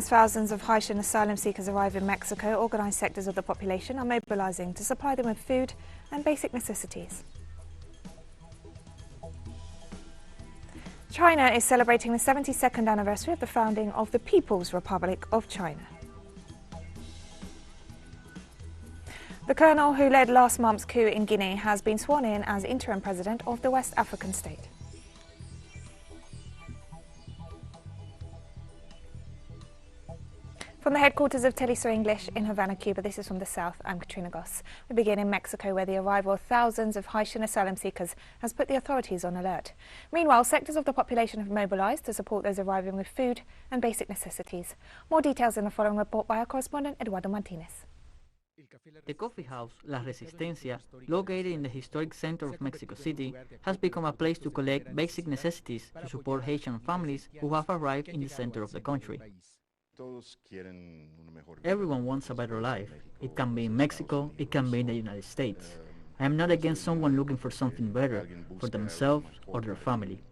As thousands of Haitian asylum seekers arrive in Mexico, organised sectors of the population are mobilizing to supply them with food and basic necessities. China is celebrating the 72nd anniversary of the founding of the People's Republic of China. The colonel who led last month's coup in Guinea has been sworn in as interim president of the West African state. From the headquarters of TeleSUR English in Havana, Cuba, this is From the South. I'm Katrina Goss. We begin in Mexico, where the arrival of thousands of Haitian asylum seekers has put the authorities on alert. Meanwhile, sectors of the population have mobilized to support those arriving with food and basic necessities. More details in the following report by our correspondent, Eduardo Martinez. The coffee house, La Resistencia, located in the historic center of Mexico City, has become a place to collect basic necessities to support Haitian families who have arrived in the center of the country. Everyone wants a better life. It can be in Mexico, it can be in the United States. I am not against someone looking for something better for themselves or their family.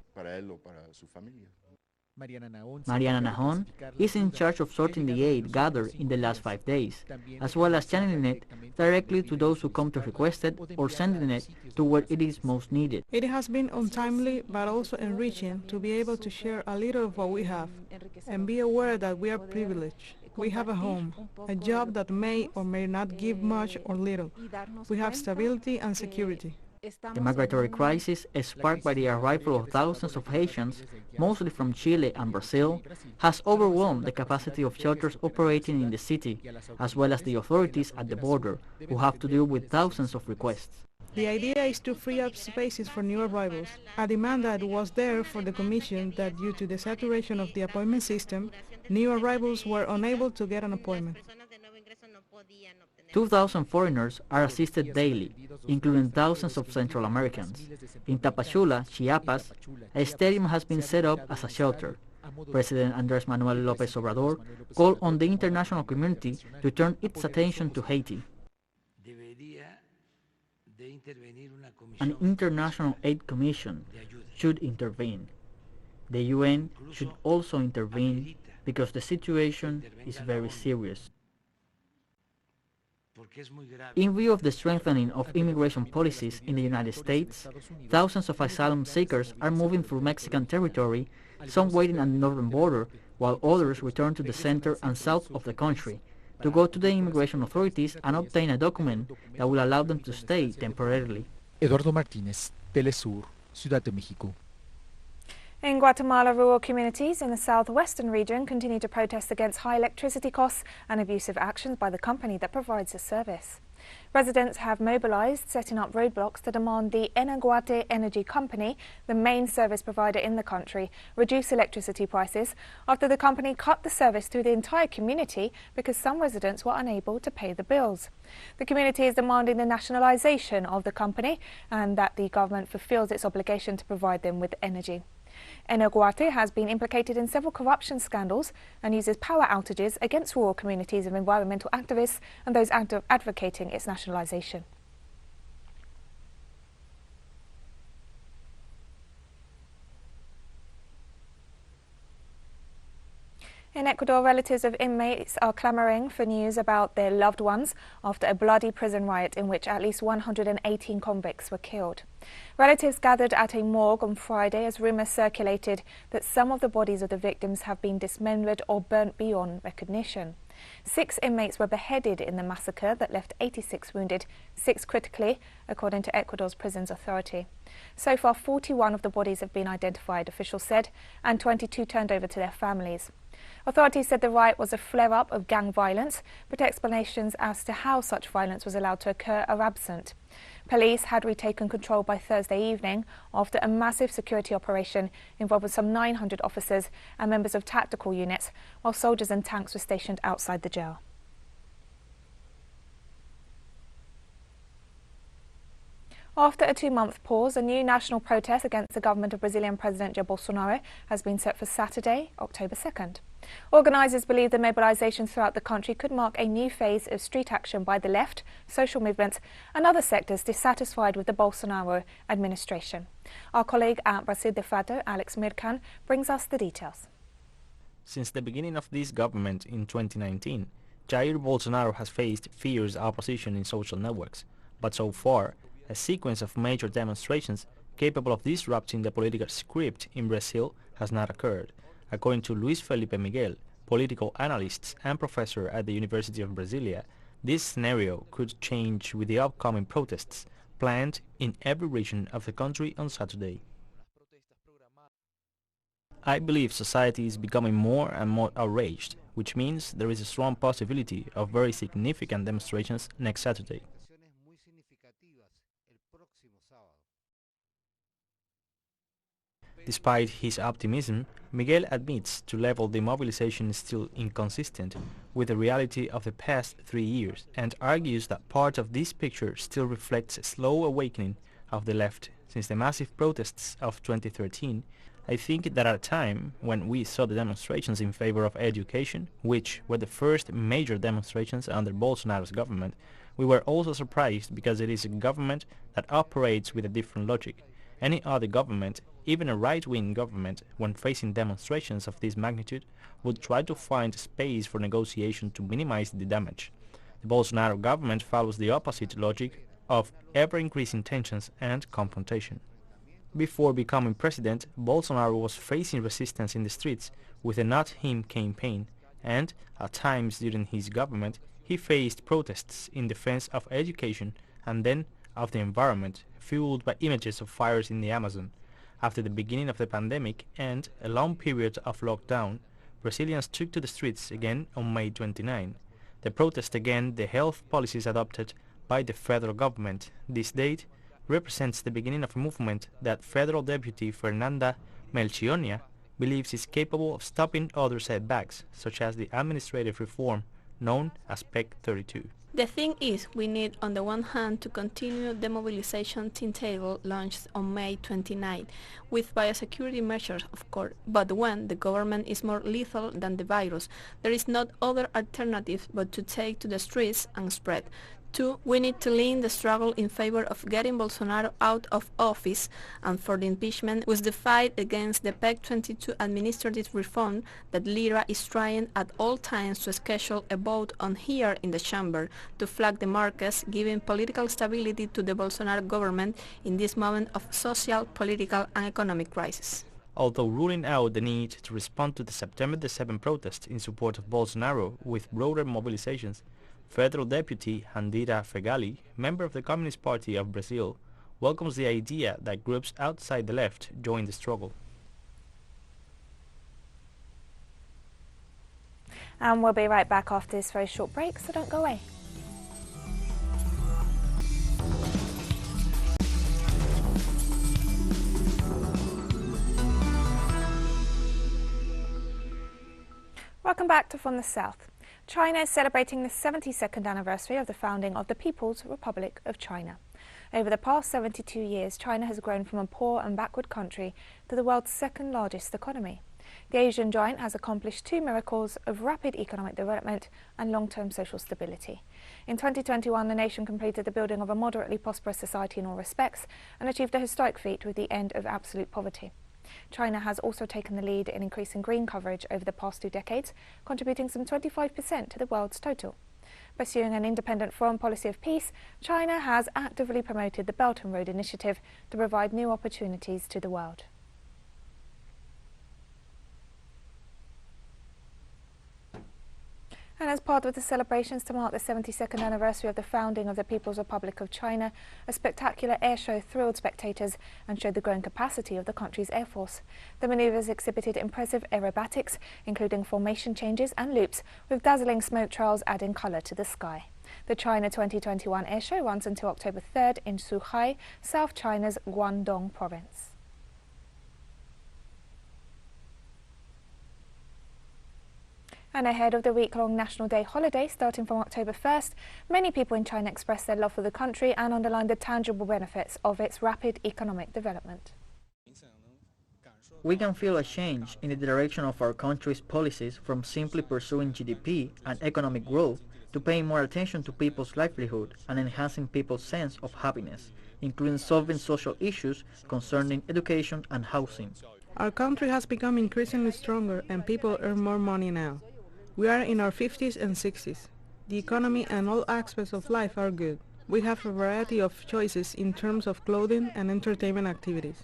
Mariana Najon is in charge of sorting the aid gathered in the last 5 days, as well as channeling it directly to those who come to request it or sending it to where it is most needed. It has been untimely but also enriching to be able to share a little of what we have and be aware that we are privileged. We have a home, a job that may or may not give much or little. We have stability and security. The migratory crisis, sparked by the arrival of thousands of Haitians, mostly from Chile and Brazil, has overwhelmed the capacity of shelters operating in the city, as well as the authorities at the border, who have to deal with thousands of requests. The idea is to free up spaces for new arrivals, a demand that was there for the Commission that due to the saturation of the appointment system, new arrivals were unable to get an appointment. 2,000 foreigners are assisted daily, including thousands of Central Americans. In Tapachula, Chiapas, a stadium has been set up as a shelter. President Andrés Manuel López Obrador called on the international community to turn its attention to Haiti. An international aid commission should intervene. The UN should also intervene because the situation is very serious. In view of the strengthening of immigration policies in the United States, thousands of asylum seekers are moving through Mexican territory, some waiting at the northern border, while others return to the center and south of the country to go to the immigration authorities and obtain a document that will allow them to stay temporarily. Eduardo Martinez, TeleSUR, Ciudad de México. In Guatemala, rural communities in the southwestern region continue to protest against high electricity costs and abusive actions by the company that provides the service. Residents have mobilized, setting up roadblocks to demand the Enaguate Energy Company, the main service provider in the country, reduce electricity prices after the company cut the service to the entire community because some residents were unable to pay the bills. The community is demanding the nationalization of the company and that the government fulfills its obligation to provide them with energy. Enaguate has been implicated in several corruption scandals and uses power outages against rural communities of environmental activists and those advocating its nationalization. In Ecuador, relatives of inmates are clamoring for news about their loved ones after a bloody prison riot in which at least 118 convicts were killed. Relatives gathered at a morgue on Friday as rumours circulated that some of the bodies of the victims have been dismembered or burnt beyond recognition. 6 inmates were beheaded in the massacre that left 86 wounded, 6 critically, according to Ecuador's Prisons Authority. So far, 41 of the bodies have been identified, officials said, and 22 turned over to their families. Authorities said the riot was a flare-up of gang violence, but explanations as to how such violence was allowed to occur are absent. Police had retaken control by Thursday evening after a massive security operation involving some 900 officers and members of tactical units, while soldiers and tanks were stationed outside the jail. After a 2-month pause, a new national protest against the government of Brazilian President Jair Bolsonaro has been set for Saturday, October 2nd. Organisers believe the mobilisations throughout the country could mark a new phase of street action by the left, social movements and other sectors dissatisfied with the Bolsonaro administration. Our colleague at Brasil de Fato, Alex Mirkan, brings us the details. Since the beginning of this government in 2019, Jair Bolsonaro has faced fierce opposition in social networks, but so far, a sequence of major demonstrations capable of disrupting the political script in Brazil has not occurred, according to Luis Felipe Miguel, political analyst and professor at the University of Brasilia. This scenario could change with the upcoming protests planned in every region of the country on Saturday. I believe society is becoming more and more outraged, which means there is a strong possibility of very significant demonstrations next Saturday. Despite his optimism, Miguel admits to level the mobilization is still inconsistent with the reality of the past 3 years and argues that part of this picture still reflects a slow awakening of the left since the massive protests of 2013. I think that at a time when we saw the demonstrations in favor of education, which were the first major demonstrations under Bolsonaro's government, we were also surprised because it is a government that operates with a different logic. Any other government, even a right-wing government, when facing demonstrations of this magnitude, would try to find space for negotiation to minimize the damage. The Bolsonaro government follows the opposite logic of ever-increasing tensions and confrontation. Before becoming president, Bolsonaro was facing resistance in the streets with a Not Him campaign, and at times during his government, he faced protests in defense of education and then of the environment, fueled by images of fires in the Amazon. After the beginning of the pandemic and a long period of lockdown, Brazilians took to the streets again on May 29. The protest against the health policies adopted by the federal government. This date represents the beginning of a movement that Federal Deputy Fernanda Melchionia believes is capable of stopping other setbacks, such as the administrative reform known as PEC 32. The thing is, we need on the one hand to continue the mobilization timetable launched on May 29, with biosecurity measures of course, but when the government is more lethal than the virus, there is no other alternative but to take to the streets and spread. 2. We need to lean the struggle in favor of getting Bolsonaro out of office and for the impeachment with the fight against the PEC 22 administrative reform that Lira is trying at all times to schedule a vote on here in the chamber to flag the markets, giving political stability to the Bolsonaro government in this moment of social, political and economic crisis. Although ruling out the need to respond to the September the 7th protest in support of Bolsonaro with broader mobilizations, Federal Deputy Handira Fegali, member of the Communist Party of Brazil, welcomes the idea that groups outside the left join the struggle. And we'll be right back after this very short break, so don't go away. Welcome back to From the South. China is celebrating the 72nd anniversary of the founding of the People's Republic of China. Over the past 72 years, China has grown from a poor and backward country to the world's second largest economy. The Asian giant has accomplished two miracles of rapid economic development and long-term social stability. In 2021, the nation completed the building of a moderately prosperous society in all respects and achieved a historic feat with the end of absolute poverty. China has also taken the lead in increasing green coverage over the past 2 decades, contributing some 25% to the world's total. Pursuing an independent foreign policy of peace, China has actively promoted the Belt and Road Initiative to provide new opportunities to the world. And as part of the celebrations to mark the 72nd anniversary of the founding of the People's Republic of China, a spectacular air show thrilled spectators and showed the growing capacity of the country's air force. The manoeuvres exhibited impressive aerobatics, including formation changes and loops, with dazzling smoke trails adding colour to the sky. The China 2021 air show runs until October 3rd in Suhai, South China's Guangdong province. And ahead of the week-long National Day holiday starting from October 1st, many people in China expressed their love for the country and underlined the tangible benefits of its rapid economic development. We can feel a change in the direction of our country's policies from simply pursuing GDP and economic growth to paying more attention to people's livelihood and enhancing people's sense of happiness, including solving social issues concerning education and housing. Our country has become increasingly stronger and people earn more money now. We are in our 50s and 60s. The economy and all aspects of life are good. We have a variety of choices in terms of clothing and entertainment activities.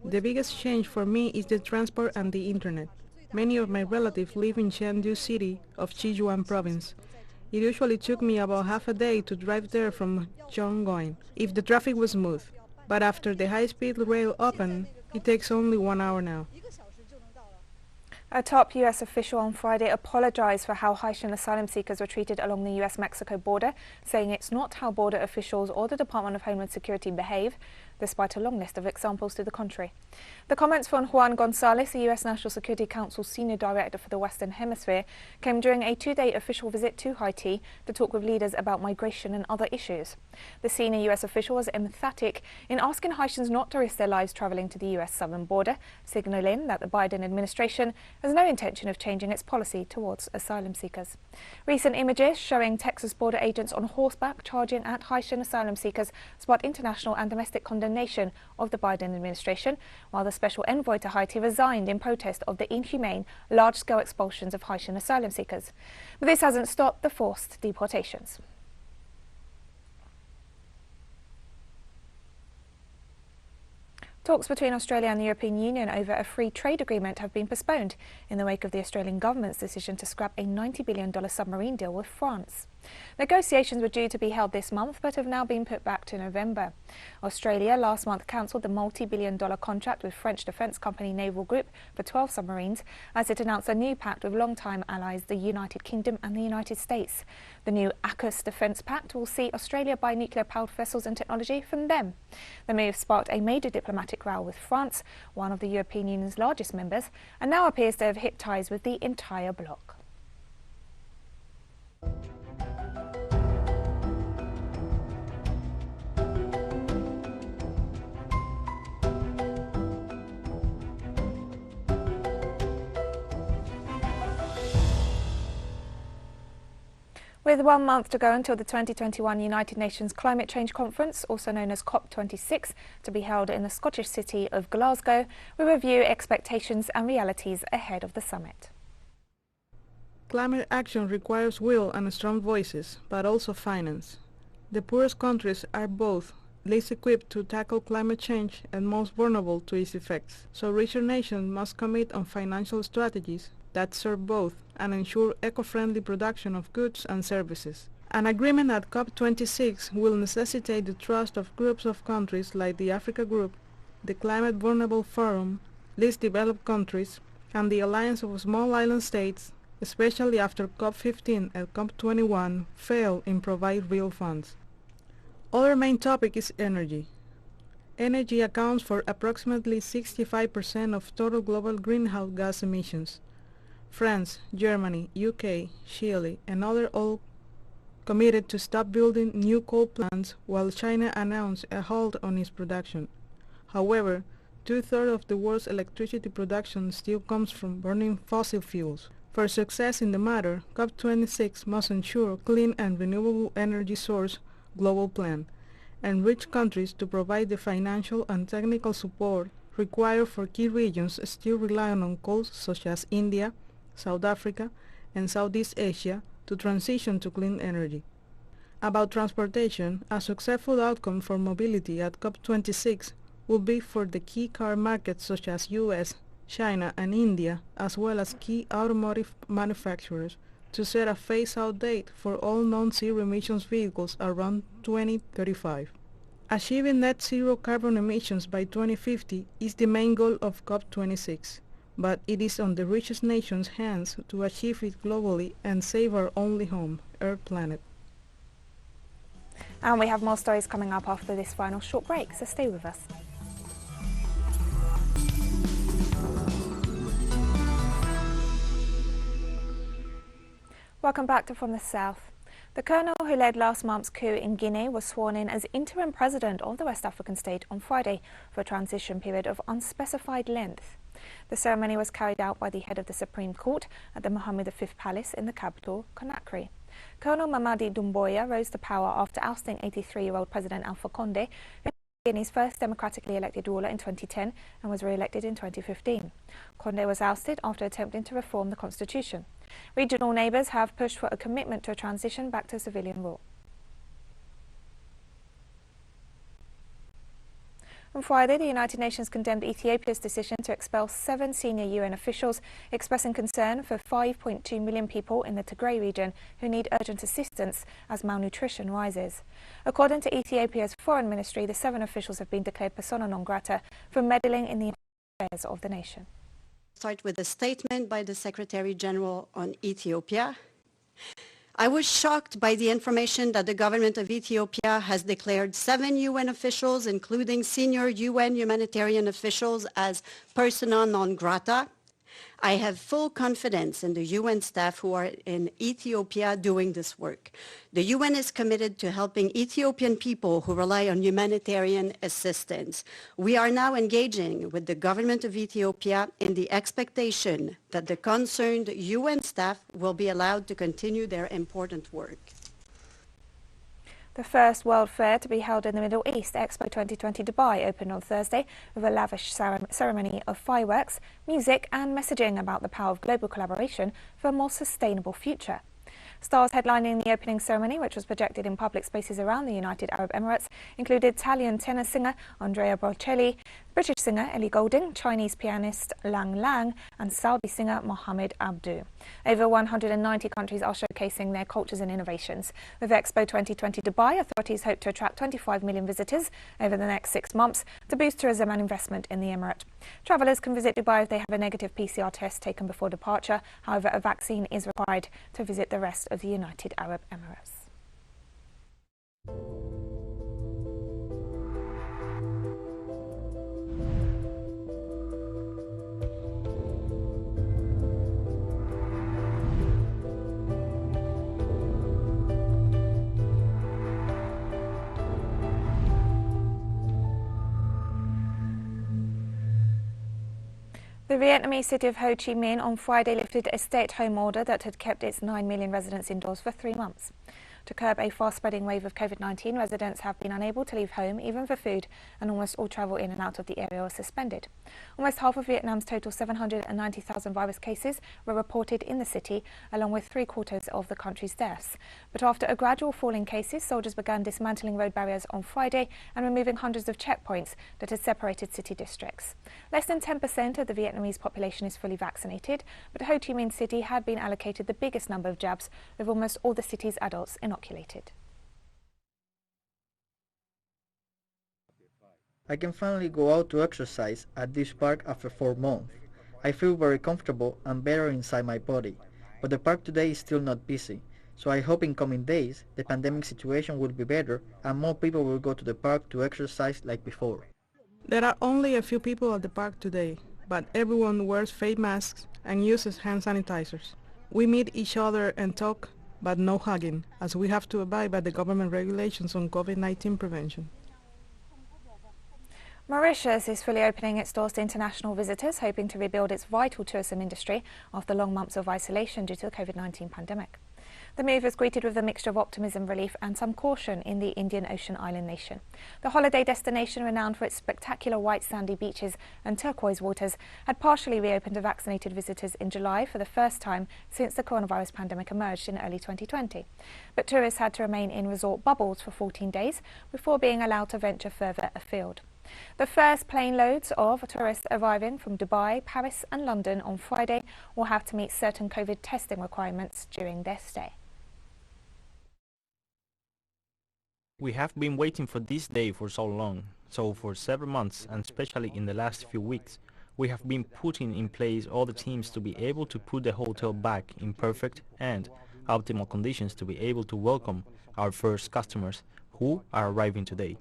The biggest change for me is the transport and the internet. Many of my relatives live in Chengdu City of Sichuan province. It usually took me about half a day to drive there from Zhongguan, if the traffic was smooth. But after the high-speed rail opened, it takes only 1 hour now. A top U.S. official on Friday apologized for how Haitian asylum seekers were treated along the U.S.-Mexico border, saying it's not how border officials or the Department of Homeland Security behave, despite a long list of examples to the contrary. The comments from Juan Gonzalez, the U.S. National Security Council Senior Director for the Western Hemisphere, came during a two-day official visit to Haiti to talk with leaders about migration and other issues. The senior U.S. official was emphatic in asking Haitians not to risk their lives traveling to the U.S. southern border, signaling that the Biden administration has no intention of changing its policy towards asylum seekers. Recent images showing Texas border agents on horseback charging at Haitian asylum seekers sparked international and domestic condemnation of the Biden administration, while the special envoy to Haiti resigned in protest of the inhumane, large-scale expulsions of Haitian asylum seekers. But this hasn't stopped the forced deportations. Talks between Australia and the European Union over a free trade agreement have been postponed in the wake of the Australian government's decision to scrap a $90 billion submarine deal with France. Negotiations were due to be held this month but have now been put back to November. Australia last month cancelled the multi-billion-dollar contract with French defence company Naval Group for 12 submarines as it announced a new pact with longtime allies the United Kingdom and the United States. The new AUKUS defence pact will see Australia buy nuclear-powered vessels and technology from them. The move sparked a major diplomatic row with France, one of the European Union's largest members, and now appears to have hit ties with the entire bloc. With 1 month to go until the 2021 United Nations Climate Change Conference, also known as COP26, to be held in the Scottish city of Glasgow, we review expectations and realities ahead of the summit. Climate action requires will and strong voices, but also finance. The poorest countries are both least equipped to tackle climate change and most vulnerable to its effects, so richer nations must commit on financial strategies that serve both and ensure eco-friendly production of goods and services. An agreement at COP26 will necessitate the trust of groups of countries like the Africa Group, the Climate Vulnerable Forum, least developed countries, and the Alliance of Small Island States, especially after COP15 and COP21 failed in providing real funds. Other main topic is energy. Energy accounts for approximately 65% of total global greenhouse gas emissions. France, Germany, UK, Chile, and others all committed to stop building new coal plants while China announced a halt on its production. However, 2/3 of the world's electricity production still comes from burning fossil fuels. For success in the matter, COP26 must ensure clean and renewable energy source global plan, and rich countries to provide the financial and technical support required for key regions still relying on coal such as India, South Africa, and Southeast Asia to transition to clean energy. About transportation, a successful outcome for mobility at COP26 will be for the key car markets such as US, China, and India, as well as key automotive manufacturers, to set a phase-out date for all non-zero emissions vehicles around 2035. Achieving net zero carbon emissions by 2050 is the main goal of COP26. But it is on the richest nations' hands to achieve it globally and save our only home, our planet. And we have more stories coming up after this final short break, so stay with us. Welcome back to From the South. The colonel who led last month's coup in Guinea was sworn in as interim president of the West African state on Friday for a transition period of unspecified length. The ceremony was carried out by the head of the Supreme Court at the Mohammed V Palace in the capital, Conakry. Colonel Mamadi Doumbouya rose to power after ousting 83-year-old President Alpha Condé, who Guinea's first democratically elected ruler in 2010 and was re-elected in 2015. Condé was ousted after attempting to reform the constitution. Regional neighbours have pushed for a commitment to a transition back to civilian rule. On Friday, the United Nations condemned Ethiopia's decision to expel 7 senior UN officials, expressing concern for 5.2 million people in the Tigray region who need urgent assistance as malnutrition rises. According to Ethiopia's foreign ministry, the 7 officials have been declared persona non grata for meddling in the affairs of the nation. Start with a statement by the Secretary General on Ethiopia. I was shocked by the information that the government of Ethiopia has declared 7 UN officials, including senior UN humanitarian officials, as persona non grata. I have full confidence in the UN staff who are in Ethiopia doing this work. The UN is committed to helping Ethiopian people who rely on humanitarian assistance. We are now engaging with the government of Ethiopia in the expectation that the concerned UN staff will be allowed to continue their important work. The first World Fair to be held in the Middle East, Expo 2020 Dubai, opened on Thursday with a lavish ceremony of fireworks, music and messaging about the power of global collaboration for a more sustainable future. Stars headlining the opening ceremony, which was projected in public spaces around the United Arab Emirates, included Italian tenor singer Andrea Bocelli, British singer Ellie Goulding, Chinese pianist Lang Lang, and Saudi singer Mohammed Abdu. Over 190 countries are showcasing their cultures and innovations. With Expo 2020 Dubai, authorities hope to attract 25 million visitors over the next 6 months to boost tourism and investment in the Emirate. Travellers can visit Dubai if they have a negative PCR test taken before departure. However, a vaccine is required to visit the rest of the United Arab Emirates. The Vietnamese city of Ho Chi Minh on Friday lifted a stay-at-home order that had kept its 9 million residents indoors for 3 months. To curb a fast-spreading wave of COVID-19, residents have been unable to leave home, even for food, and almost all travel in and out of the area was suspended. Almost half of Vietnam's total 790,000 virus cases were reported in the city, along with 3/4 of the country's deaths. But after a gradual fall in cases, soldiers began dismantling road barriers on Friday and removing hundreds of checkpoints that had separated city districts. Less than 10% of the Vietnamese population is fully vaccinated, but Ho Chi Minh City had been allocated the biggest number of jabs, with almost all the city's adults inoculated. I can finally go out to exercise at this park after 4 months. I feel very comfortable and better inside my body, but the park today is still not busy, so I hope in coming days the pandemic situation will be better and more people will go to the park to exercise like before. There are only a few people at the park today, but everyone wears face masks and uses hand sanitizers. We meet each other and talk, but no hugging, as we have to abide by the government regulations on COVID-19 prevention. Mauritius is fully opening its doors to international visitors, hoping to rebuild its vital tourism industry after long months of isolation due to the COVID-19 pandemic. The move was greeted with a mixture of optimism, relief and some caution in the Indian Ocean island nation. The holiday destination, renowned for its spectacular white sandy beaches and turquoise waters, had partially reopened to vaccinated visitors in July for the first time since the coronavirus pandemic emerged in early 2020. But tourists had to remain in resort bubbles for 14 days before being allowed to venture further afield. The first plane loads of tourists arriving from Dubai, Paris and London on Friday will have to meet certain COVID testing requirements during their stay. We have been waiting for this day for so long, so for several months, and especially in the last few weeks, we have been putting in place all the teams to be able to put the hotel back in perfect and optimal conditions to be able to welcome our first customers who are arriving today.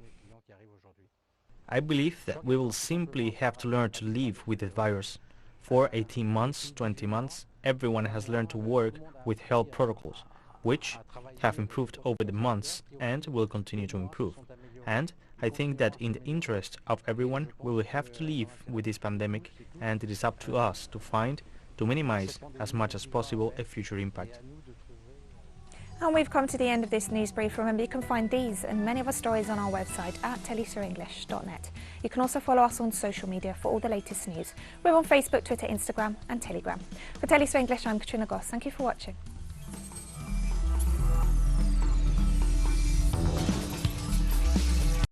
I believe that we will simply have to learn to live with the virus. For 18 months, 20 months, everyone has learned to work with health protocols, which have improved over the months and will continue to improve. And I think that in the interest of everyone, we will have to live with this pandemic, and it is up to us to minimize as much as possible a future impact. And we've come to the end of this news brief. Remember, you can find these and many other stories on our website at telesurenglish.net. You can also follow us on social media for all the latest news. We're on Facebook, Twitter, Instagram and Telegram. For TeleSUR English, I'm Katrina Goss. Thank you for watching.